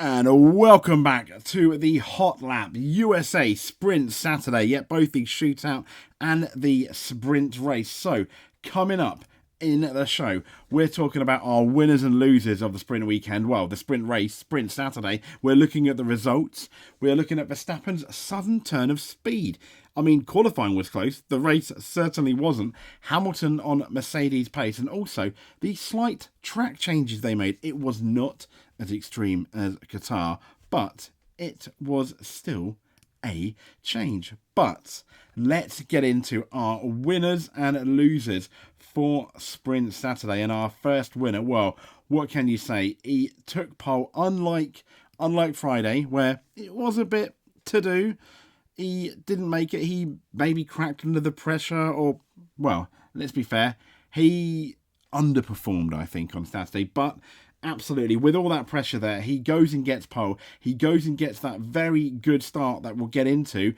And welcome back to the Hot Lap USA Sprint Saturday. Yet both the shootout and the sprint race. So, coming up in the show, we're talking about our winners and losers of the sprint weekend. Well, the sprint race, Sprint Saturday. We're looking at the results. We're looking at Verstappen's sudden turn of speed. I mean, qualifying was close. The race certainly wasn't. Hamilton on Mercedes pace, and also the slight track changes they made. It was not as extreme as Qatar, but it was still a change. But let's get into our winners and losers for Sprint Saturday. And our first winner, well, what can you say? He took pole, unlike Friday, where it was a bit to do. He didn't make it. He maybe cracked under the pressure, or, well, let's be fair, he underperformed, I think, on Saturday. But absolutely, with all that pressure there, he goes and gets pole. He goes and gets that very good start that we'll get into.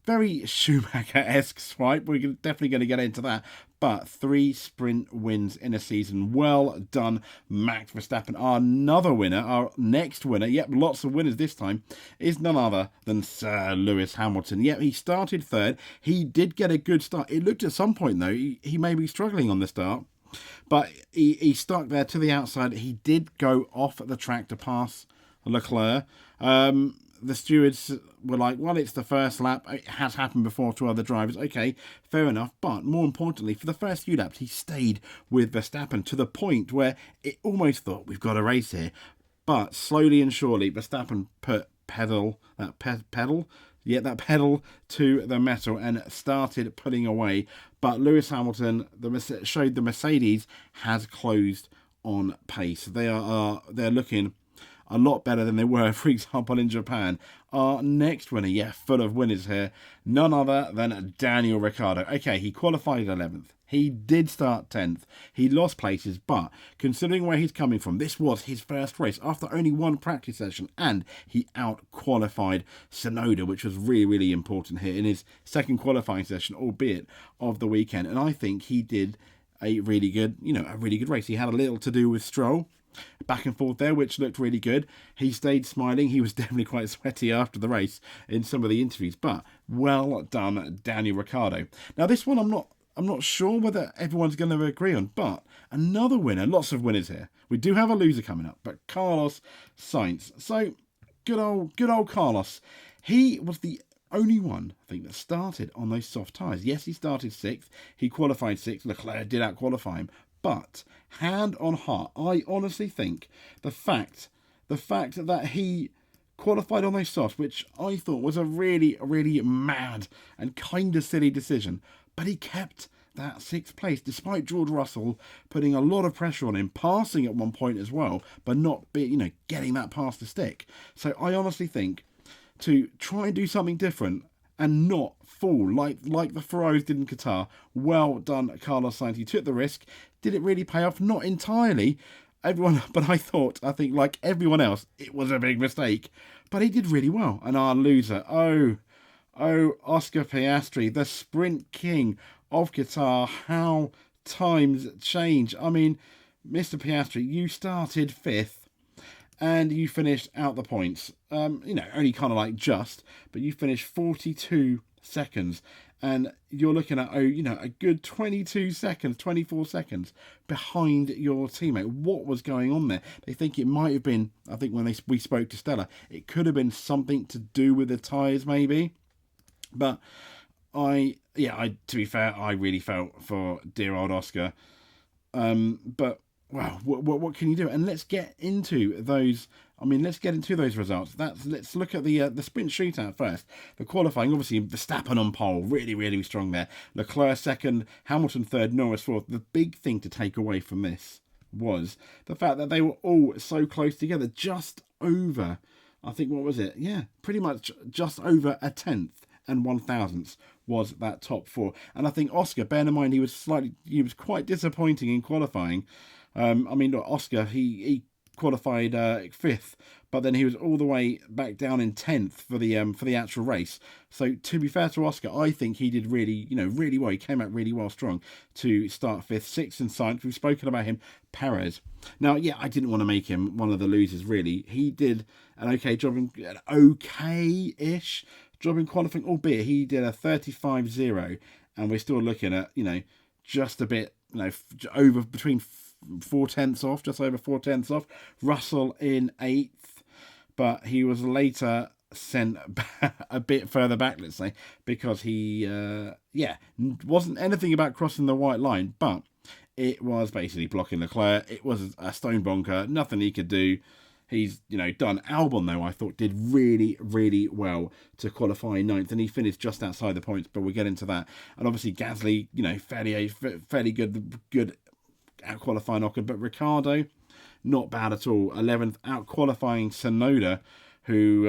Very Schumacher-esque swipe. We're definitely going to get into that. But 3 sprint wins in a season. Well done, Max Verstappen. Our next winner, yep, lots of winners this time, is none other than Sir Lewis Hamilton. Yep, he started third. He did get a good start. It looked at some point, though, he may be struggling on the start. But he stuck there to the outside. He did go off at the track to pass Leclerc. The stewards were like, well, it's the first lap. It has happened before to other drivers. Okay, fair enough. But more importantly, for the first few laps, he stayed with Verstappen to the point where it almost thought, we've got a race here. But slowly and surely, Verstappen put that pedal to the metal and started pulling away. But Lewis Hamilton showed the Mercedes has closed on pace. They're looking a lot better than they were, for example, in Japan. Our next winner, full of winners here, none other than Daniel Ricciardo. Okay, he qualified 11th. He did start 10th. He lost places, but considering where he's coming from, this was his first race after only one practice session, and he out-qualified Tsunoda, which was really, really important here in his second qualifying session, albeit of the weekend. And I think he did a really good race. He had a little to do with Stroll, back and forth there, which looked really good. He stayed smiling. He was definitely quite sweaty after the race in some of the interviews, but well done, Daniel Ricciardo. Now, this one I'm not sure whether everyone's going to agree on, but another winner, lots of winners here. We do have a loser coming up, but Carlos Sainz. So, good old Carlos. He was the only one, I think, that started on those soft tyres. Yes, he started 6th. He qualified 6th. Leclerc did out-qualify him. But, hand on heart, I honestly think the fact that he qualified on those softs, which I thought was a really, really mad and kind of silly decision, but he kept that 6th place, despite George Russell putting a lot of pressure on him, passing at one point as well, but not getting that pass to stick. So I honestly think to try and do something different and not fall like the Ferraris did in Qatar. Well done, Carlos Sainz. He took the risk. Did it really pay off? Not entirely. But I think like everyone else, it was a big mistake. But he did really well. And our loser, Oscar Piastri, the sprint king of Qatar. How times change. I mean, Mr. Piastri, you started 5th. And you finished out the points, only kind of like just, but you finished 42 seconds. And you're looking at, a good 22 seconds, 24 seconds behind your teammate. What was going on there? They think it might have been, I think when we spoke to Stella, it could have been something to do with the tyres maybe. But to be fair, I really felt for dear old Oscar. But wow, what can you do? And let's get into those. Let's get into those results. Let's look at the sprint shootout first. The qualifying, obviously, Verstappen on pole, really, really strong there. Leclerc 2nd, Hamilton 3rd, Norris 4th. The big thing to take away from this was the fact that they were all so close together, just over, I think, what was it? Yeah, pretty much just over a 10th and 1,000ths was that top 4. And I think Oscar, bear in mind, he was quite disappointing in qualifying. Oscar, he qualified 5th, but then he was all the way back down in 10th for the actual race. So to be fair to Oscar, I think he did really, really well. He came out really well strong to start 5th, 6th in science. We've spoken about him. Perez. Now, yeah, I didn't want to make him one of the losers, really. He did an okay-ish job in qualifying, albeit he did a 35.0, and we're still looking at, just a bit, over between 4/10 off, just over 4/10 off. Russell in 8th, but he was later sent a bit further back, let's say, because he, wasn't anything about crossing the white line, but it was basically blocking Leclerc. It was a stone bonker, nothing he could do. He's, done. Albon, though, I thought did really, really well to qualify 9th, and he finished just outside the points, but we'll get into that. And obviously, Gasly, fairly good out qualifying Ocon, but Ricciardo, not bad at all. 11th, out qualifying Tsunoda, who,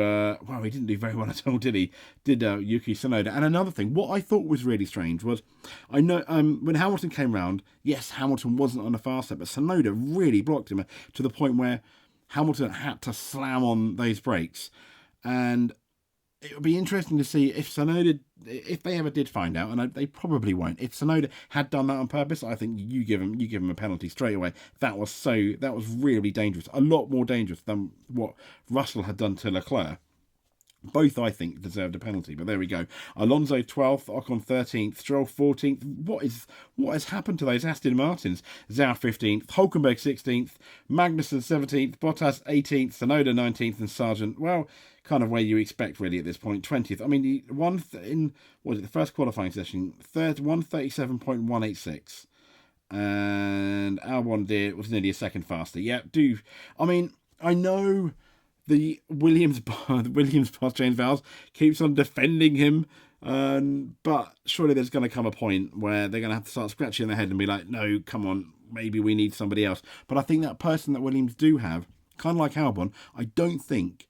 he didn't do very well at all, did he? Did Yuki Tsunoda. And another thing, what I thought was really strange was, I know when Hamilton came round, yes, Hamilton wasn't on the fast lap, but Tsunoda really blocked him to the point where Hamilton had to slam on those brakes. And it would be interesting to see if Tsunoda, if they ever did find out, and they probably won't. If Tsunoda had done that on purpose, I think you give him a penalty straight away. That was really dangerous, a lot more dangerous than what Russell had done to Leclerc. Both, I think, deserved a penalty, but there we go. Alonso 12th, Ocon 13th, Stroll 14th. What has happened to those Aston Martins? Zhou 15th, Hülkenberg 16th, Magnussen 17th, Bottas 18th, Tsunoda 19th, and Sargent, well, kind of where you expect really at this point, 20th. I mean, he won in the first qualifying session, 137.186, and Albon was nearly a second faster. Yeah, I know. The Williams boss James Vowles keeps on defending him, but surely there's going to come a point where they're going to have to start scratching their head and be like, no, come on, maybe we need somebody else. But I think that person that Williams do have, kind of like Albon, I don't think,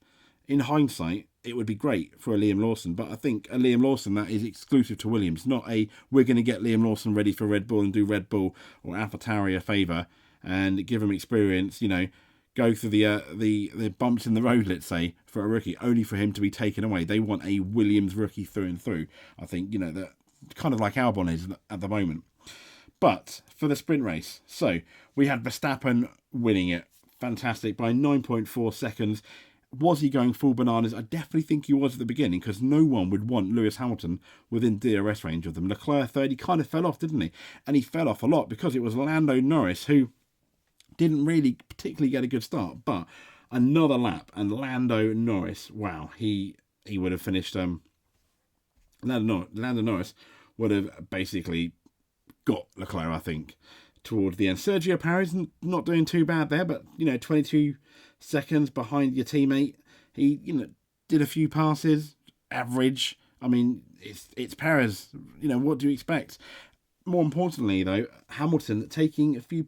in hindsight, it would be great for a Liam Lawson, but I think a Liam Lawson that is exclusive to Williams, not we're going to get Liam Lawson ready for Red Bull and do Red Bull or AlphaTauri a favour and give him experience, go through the bumps in the road, let's say, for a rookie, only for him to be taken away. They want a Williams rookie through and through. I think, that kind of like Albon is at the moment. But for the sprint race, so we had Verstappen winning it. Fantastic, by 9.4 seconds. Was he going full bananas? I definitely think he was at the beginning, because no one would want Lewis Hamilton within DRS range of them. Leclerc third, he kind of fell off, didn't he? And he fell off a lot because it was Lando Norris who didn't really particularly get a good start, but another lap, and Lando Norris, wow, he would have finished. Lando Norris would have basically got Leclerc, I think, towards the end. Sergio Perez not doing too bad there, but 22 seconds behind your teammate. He did a few passes, average. I mean, it's Perez. What do you expect? More importantly, though, Hamilton taking a few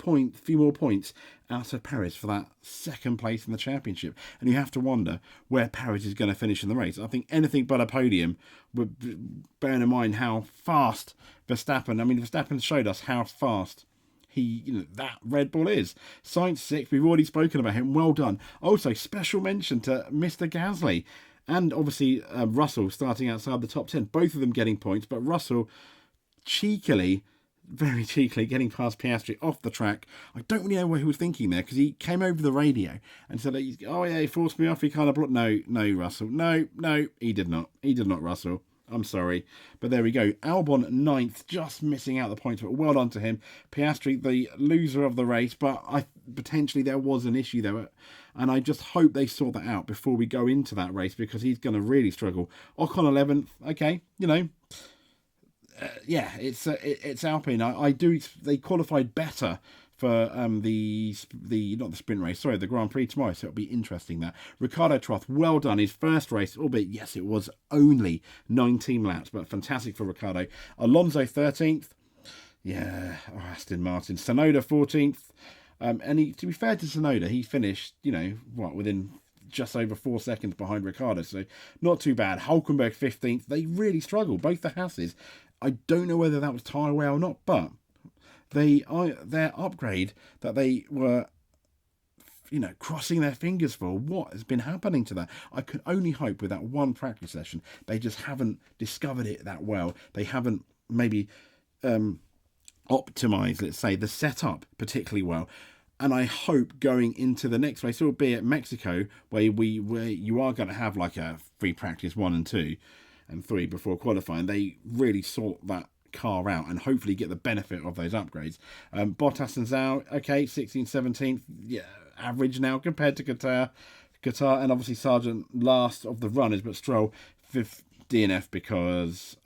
more points out of Perez for that second place in the championship. And you have to wonder where Perez is going to finish in the race. I think anything but a podium, bearing in mind how fast Verstappen showed us how fast that Red Bull is. Sainz 6th, we've already spoken about him. Well done. Also, special mention to Mr. Gasly. And obviously, Russell starting outside the top 10. Both of them getting points, but Russell very cheekily getting past Piastri off the track. I don't really know what he was thinking there, because he came over the radio and said, he forced me off, he kind of blocked. No, Russell. No, he did not, Russell. I'm sorry. But there we go. Albon 9th, just missing out the points, but well done to him. Piastri, the loser of the race, but potentially there was an issue there. And I just hope they sort that out before we go into that race, because he's going to really struggle. Ocon 11th, okay, it's Alpine. They qualified better for the not the sprint race, sorry, the Grand Prix tomorrow, so it'll be interesting that. Ricciardo 12th, well done, his first race, albeit yes, it was only 19 laps, but fantastic for Ricciardo. Alonso 13th, Aston Martin. Tsunoda 14th, and to be fair to Tsunoda, he finished within just over 4 seconds behind Ricciardo, so not too bad. Hülkenberg 15th, they really struggled, both the Hasses. I don't know whether that was tyre wear or not, but their upgrade that they were crossing their fingers for what has been happening to that. I can only hope with that one practice session, they just haven't discovered it that well. They haven't maybe optimised, let's say, the setup particularly well. And I hope going into the next race, albeit Mexico, where you are going to have like a free practice 1 and 2 and 3 before qualifying, they really sort that car out and hopefully get the benefit of those upgrades. Bottas and Zhou, okay, 16th, 17th, yeah, average now compared to Qatar, and obviously Sargent last of the runners, but Stroll 5th DNF because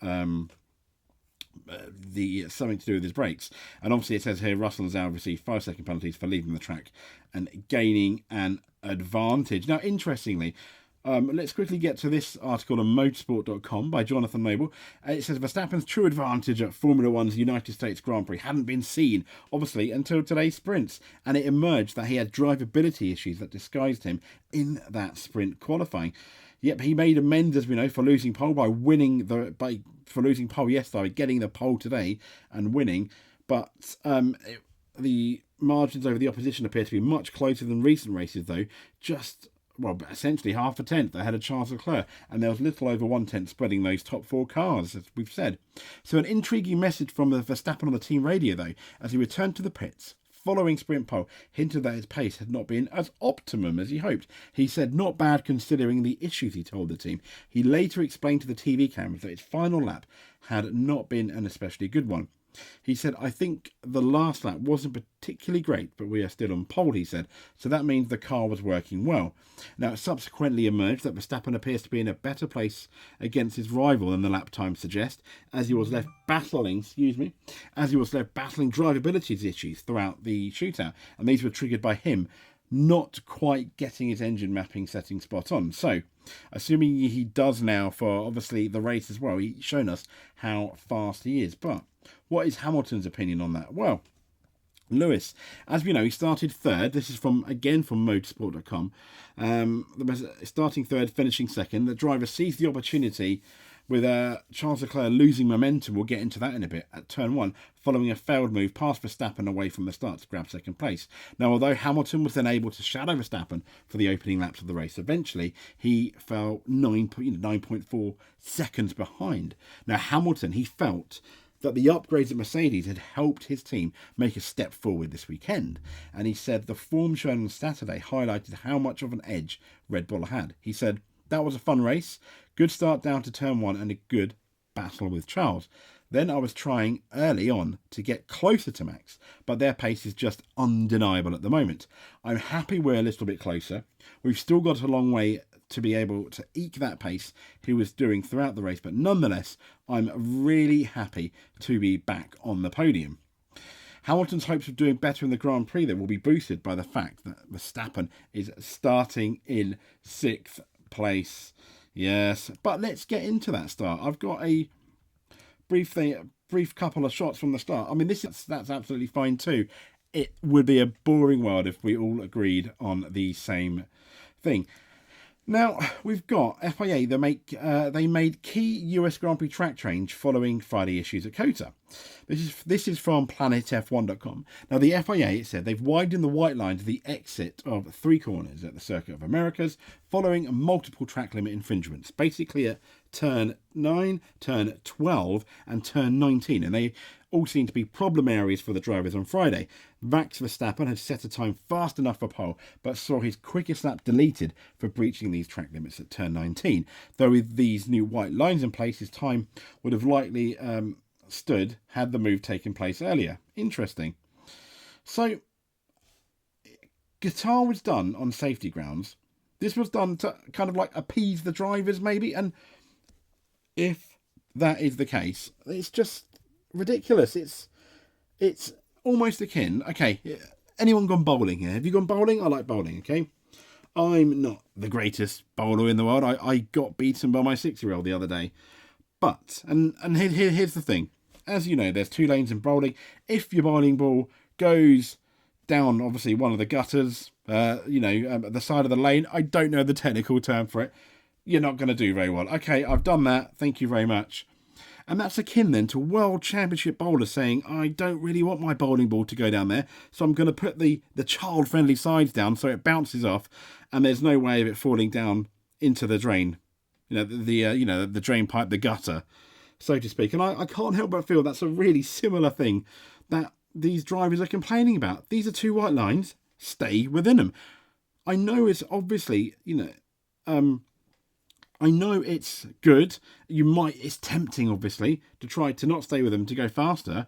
something to do with his brakes. And obviously it says here Russell and Zhou received 5-second penalties for leaving the track and gaining an advantage. Now, interestingly, let's quickly get to this article on motorsport.com by Jonathan Noble. It says Verstappen's true advantage at Formula One's United States Grand Prix hadn't been seen, obviously, until today's sprints, and it emerged that he had drivability issues that disguised him in that sprint qualifying. Yep, he made amends, as we know, for losing pole for losing pole yesterday, getting the pole today and winning. But the margins over the opposition appear to be much closer than recent races, though. Essentially half a tenth ahead of Charles Leclerc, and there was little over 1/10 spreading those top 4 cars, as we've said. So an intriguing message from Verstappen on the team radio, though, as he returned to the pits following sprint pole, hinted that his pace had not been as optimum as he hoped. He said not bad considering the issues, he told the team. He later explained to the TV cameras that his final lap had not been an especially good one. He said, I think the last lap wasn't particularly great, but we are still on pole, he said. So that means the car was working well. Now, it subsequently emerged that Verstappen appears to be in a better place against his rival than the lap times suggest, as he was left battling drivability issues throughout the shootout. And these were triggered by him not quite getting his engine mapping setting spot on. So, assuming he does now for, obviously, the race as well, he's shown us how fast he is. But what is Hamilton's opinion on that? Well, Lewis, as we know, he started third. This is from motorsport.com. Starting third, finishing second. The driver seized the opportunity with Charles Leclerc losing momentum. We'll get into that in a bit at turn 1, following a failed move past Verstappen away from the start to grab second place. Now, although Hamilton was then able to shadow Verstappen for the opening laps of the race, eventually he fell 9.4 seconds behind. Now, Hamilton, he felt that the upgrades at Mercedes had helped his team make a step forward this weekend. And he said the form shown on Saturday highlighted how much of an edge Red Bull had. He said, that was a fun race, good start down to turn 1 and a good battle with Charles. Then I was trying early on to get closer to Max, but their pace is just undeniable at the moment. I'm happy we're a little bit closer. We've still got a long way to be able to eke that pace he was doing throughout the race, but nonetheless, I'm really happy to be back on the podium. Hamilton's hopes of doing better in the Grand Prix, though, will be boosted by the fact that Verstappen is starting in 6th place. Yes, but let's get into that start. I've got a brief couple of shots from the start. I mean, that's absolutely fine too. It would be a boring world if we all agreed on the same thing. Now, we've got FIA, they made key US Grand Prix track change following Friday issues at COTA. This is from planetf1.com. Now, the FIA, it said, they've widened the white line to the exit of 3 corners at the Circuit of Americas following multiple track limit infringements, basically at turn 9, turn 12 and turn 19. And they all seem to be problem areas for the drivers on Friday. Max Verstappen had set a time fast enough for pole, but saw his quickest lap deleted for breaching these track limits at turn 19. Though with these new white lines in place, his time would have likely stood had the move taken place earlier. Interesting. So, Qatar was done on safety grounds. This was done to kind of like appease the drivers, maybe. And if that is the case, it's just ridiculous. It's almost akin. Okay, anyone gone bowling here? Have you gone bowling? I like bowling, okay? I'm not the greatest bowler in the world. I got beaten by my 6-year-old the other day. But, and here's the thing. As you know, there's 2 lanes in bowling. If your bowling ball goes down, obviously, one of the gutters, at the side of the lane, I don't know the technical term for it, you're not going to do very well. Okay, I've done that. Thank you very much. And that's akin then to World Championship bowlers saying, I don't really want my bowling ball to go down there, so I'm going to put the child-friendly sides down so it bounces off and there's no way of it falling down into the drain. The drain pipe, the gutter, so to speak. And I can't help but feel that's a really similar thing that these drivers are complaining about. These are 2 white lines, stay within them. I know it's obviously, I know it's good. It's tempting, obviously, to try to not stay with them to go faster,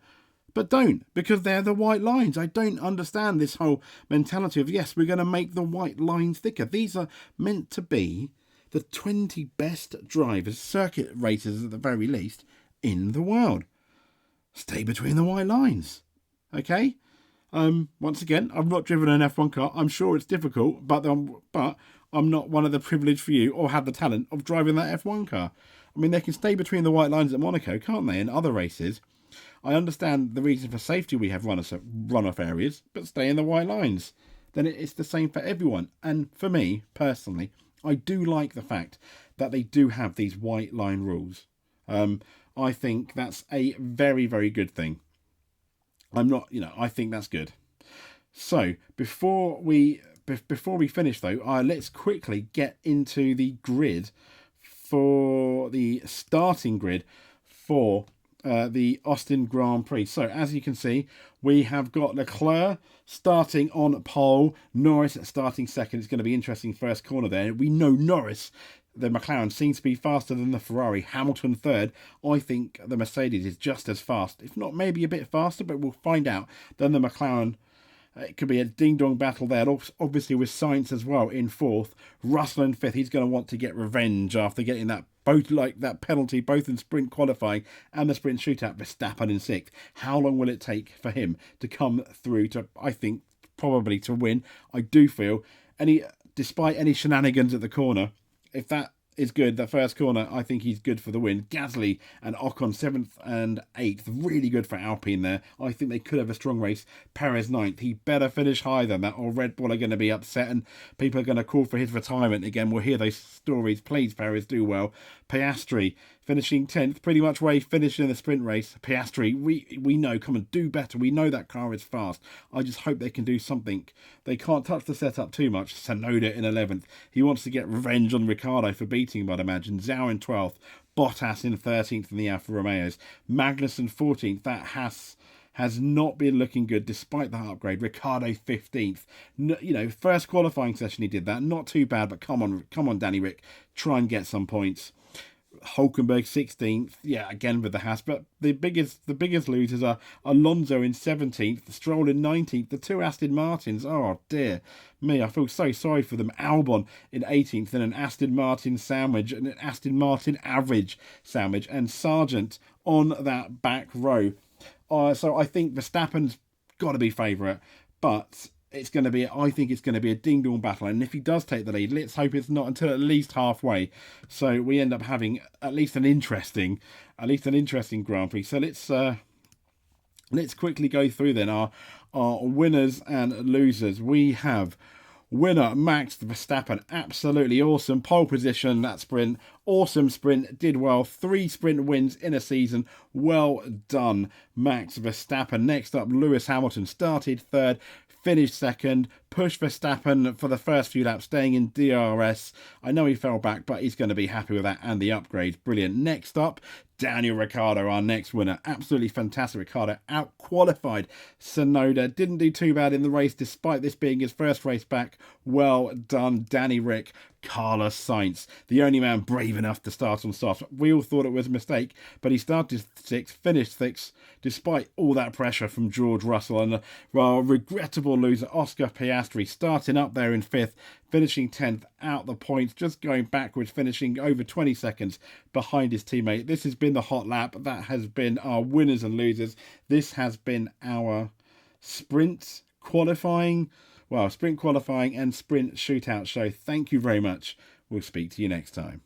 but don't, because they're the white lines. I don't understand this whole mentality of, yes, we're going to make the white lines thicker. These are meant to be the 20 best drivers, circuit racers at the very least, in the world. Stay between the white lines. Okay? Once again, I've not driven an F1 car. I'm sure it's difficult, but I'm not one of the privileged few or have the talent of driving that F1 car. I mean, they can stay between the white lines at Monaco, can't they, in other races? I understand the reason for safety we have run-off areas, but stay in the white lines. Then it's the same for everyone. And for me, personally, I do like the fact that they do have these white line rules. I think that's a very, very good thing. I think that's good. So before we finish though, let's quickly get into the grid for the starting grid for the Austin Grand Prix. So as you can see, we have got Leclerc starting on pole, Norris starting second. It's going to be interesting first corner there. We know Norris, the McLaren, seems to be faster than the Ferrari. Hamilton third. I think the Mercedes is just as fast, if not maybe a bit faster, but we'll find out, than the McLaren. It could be a ding-dong battle there. Obviously with Sainz as well in fourth. Russell in fifth. He's going to want to get revenge after getting that penalty both in sprint qualifying and the sprint shootout. Verstappen in sixth. How long will it take for him to come through to, I think, probably to win? I do feel, despite any shenanigans at the corner, if that is good, the first corner, I think he's good for the win. Gasly and Ocon 7th and 8th, really good for Alpine there. I think they could have a strong race. Perez 9th, he better finish higher than that or Red Bull are going to be upset and people are going to call for his retirement again. We'll hear those stories. Please, Perez, do well. Piastri finishing 10th, pretty much where he finished in the sprint race. Piastri, we know, come and do better. We know that car is fast. I just hope they can do something. They can't touch the setup too much. Tsunoda in 11th. He wants to get revenge on Ricciardo for beating him, I'd imagine. Zhou in 12th. Bottas in 13th in the Alfa Romeos. Magnussen 14th. That has not been looking good despite that upgrade. Ricciardo 15th. First qualifying session he did that. Not too bad, but come on, Danny Rick. Try and get some points. Hulkenberg 16th, again with the Haas, but the biggest losers are Alonso in 17th, Stroll in 19th, the 2 Aston Martins. Oh dear me, I feel so sorry for them. Albon in 18th, and an Aston Martin sandwich, and an Aston Martin average sandwich, and Sargent on that back row. So I think Verstappen's got to be favourite, but I think it's going to be a ding-dong battle. And if he does take the lead, let's hope it's not until at least halfway. So we end up having at least an interesting Grand Prix. So let's quickly go through then our winners and losers. We have winner Max Verstappen, absolutely awesome pole position, that sprint, awesome sprint, did well, 3 sprint wins in a season, well done Max Verstappen. Next up, Lewis Hamilton started third, finished second, pushed Verstappen for the first few laps, staying in DRS. I know he fell back, but he's going to be happy with that and the upgrades. Brilliant. Next up, Daniel Ricciardo, our next winner. Absolutely fantastic. Ricciardo out-qualified Tsunoda. Didn't do too bad in the race, despite this being his first race back. Well done, Danny Rick. Carlos Sainz, the only man brave enough to start on soft. We all thought it was a mistake, but he started 6th, finished 6th, despite all that pressure from George Russell. And a regrettable loser, Oscar Piastri, starting up there in 5th, finishing 10th, out the points, just going backwards, finishing over 20 seconds behind his teammate. This has been the hot lap. That has been our winners and losers. This has been our sprint qualifying and sprint shootout show. Thank you very much. We'll speak to you next time.